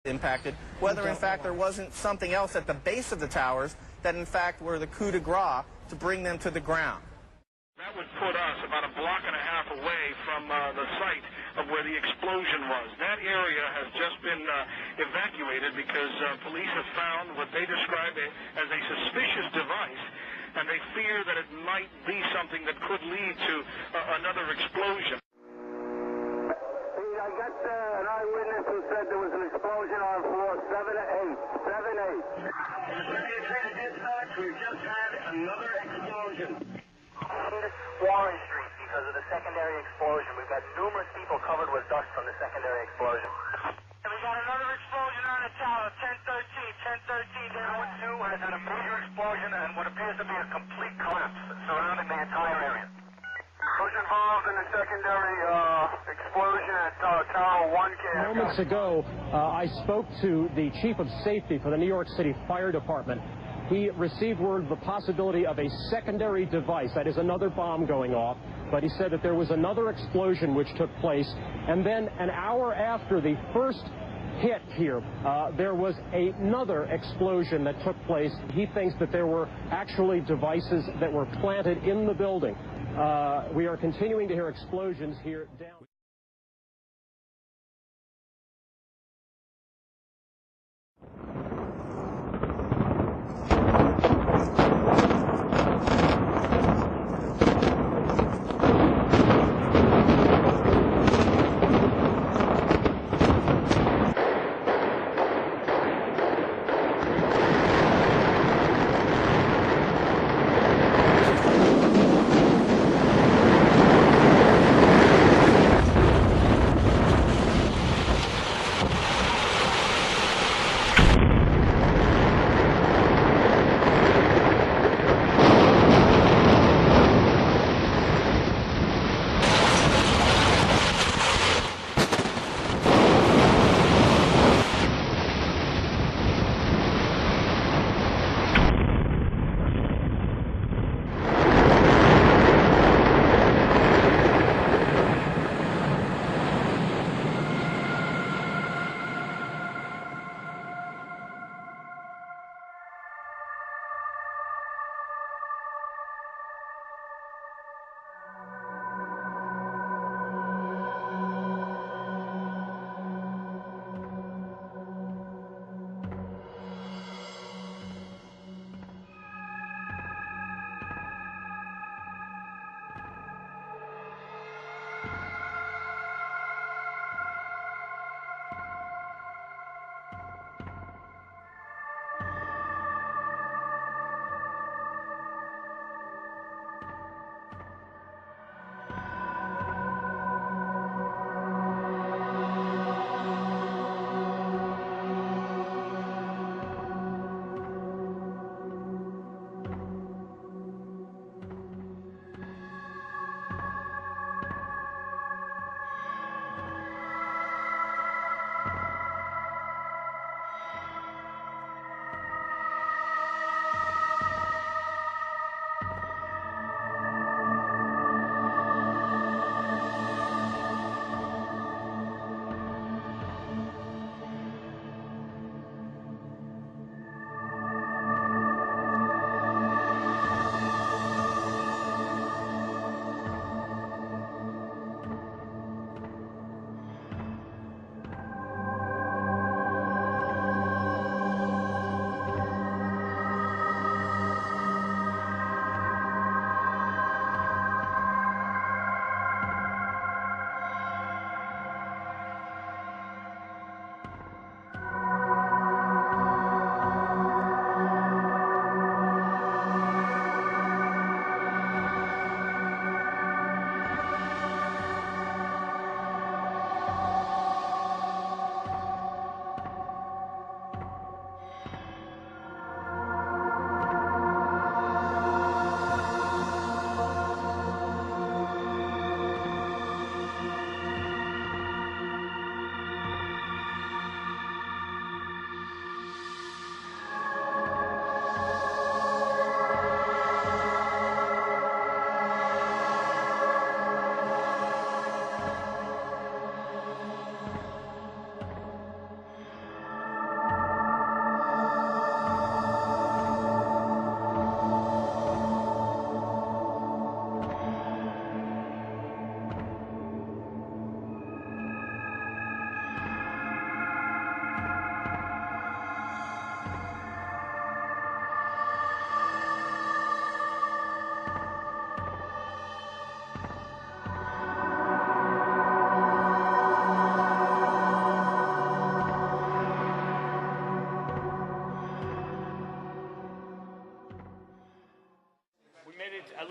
impacted, whether in fact there wasn't something else at the base of the towers that in fact were the coup de grace to bring them to the ground. That would put us about a block and a half away from the site of where the explosion was. That area has just been evacuated because police have found what they describe as a suspicious device, and they fear that it might be something that could lead to another explosion. I got an eyewitness who said there was an explosion on floor 7-8. 7-8. We've just had another explosion. Warren Street because of the secondary explosion. We've got numerous people covered with dust from the secondary explosion. And we got another explosion on the tower, 1013. There was two has had a major explosion and what appears to be a complete collapse surrounding the entire area. Who's involved in the secondary explosion at Tower 1? Moments ago, I spoke to the chief of safety for the New York City Fire Department. He received word of the possibility of a secondary device, that is another bomb going off, but he said that there was another explosion which took place, and then an hour after the first hit here, there was another explosion that took place. He thinks that there were actually devices that were planted in the building. We are continuing to hear explosions here down.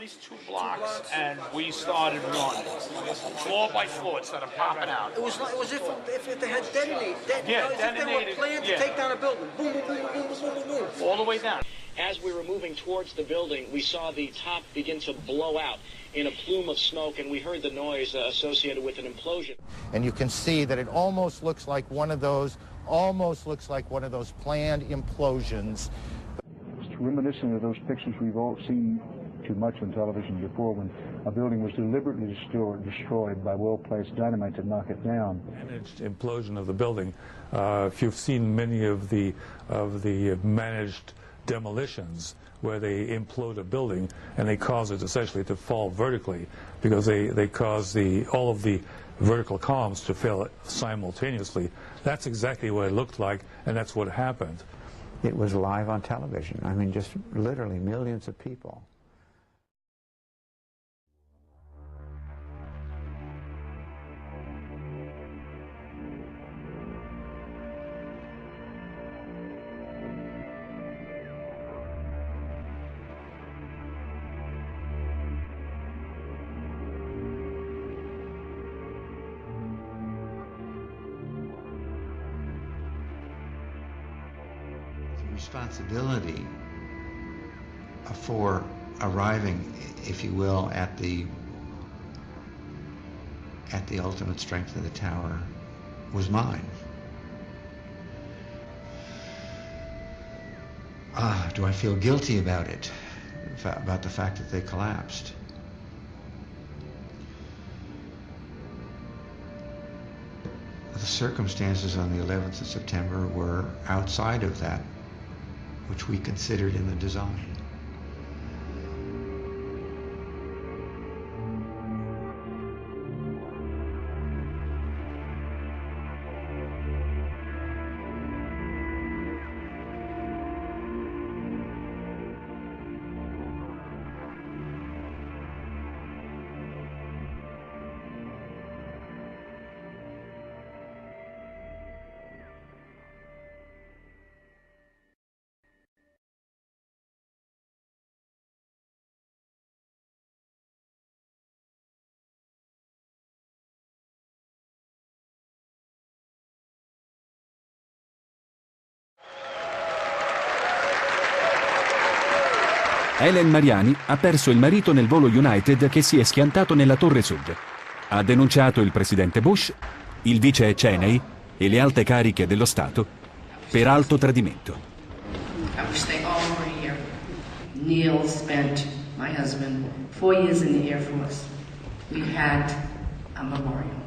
least 2 blocks, and we started running, floor by floor, instead of popping out. It was if they had detonated. Yeah, if they were planned to take down a building. Boom, boom, boom, boom, boom, boom, boom, boom. All the way down. As we were moving towards the building, we saw the top begin to blow out in a plume of smoke, and we heard the noise associated with an implosion. And you can see that it almost looks like one of those planned implosions. It's reminiscent of those pictures we've all seen too much on television before, when a building was deliberately destroyed by well-placed dynamite to knock it down. Managed implosion of the building. If you've seen many of the managed demolitions where they implode a building and they cause it essentially to fall vertically, because they cause all of the vertical columns to fail simultaneously. That's exactly what it looked like, and that's what happened. It was live on television. I mean, just literally millions of people. Responsibility for arriving, if you will, at the ultimate strength of the tower was mine. Do I feel guilty about it, about the fact that they collapsed? The circumstances on the 11th of September were outside of that which we considered in the design. Helen Mariani ha perso il marito nel volo United che si è schiantato nella Torre Sud. Ha denunciato il presidente Bush, il vice Cheney e le alte cariche dello Stato per alto tradimento. I wish they all were here. Neil spent, my husband, 4 years in the Air Force. We had a memorial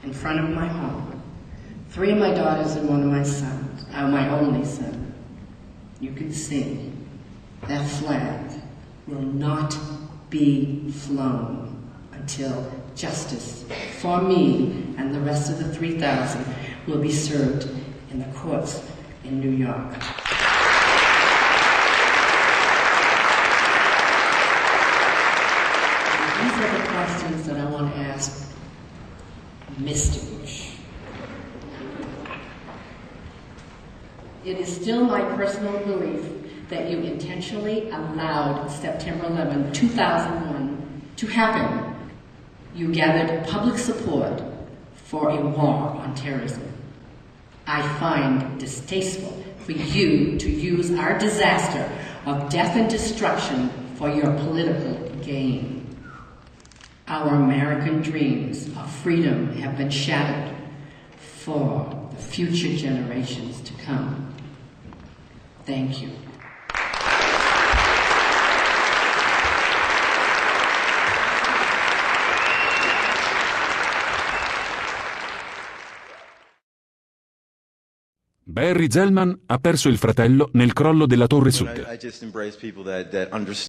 in front of my home. 3 of my daughters and 1 of my sons, my only son. You can see that flag will not be flown until justice for me and the rest of the 3,000 will be served in the courts in New York. These are the questions that I want to ask Mr. Bush. It is still my personal belief that you intentionally allowed September 11, 2001 to happen. You gathered public support for a war on terrorism. I find distasteful for you to use our disaster of death and destruction for your political gain. Our American dreams of freedom have been shattered for the future generations to come. Thank you. Barry Zellman ha perso il fratello nel crollo della Torre Sud.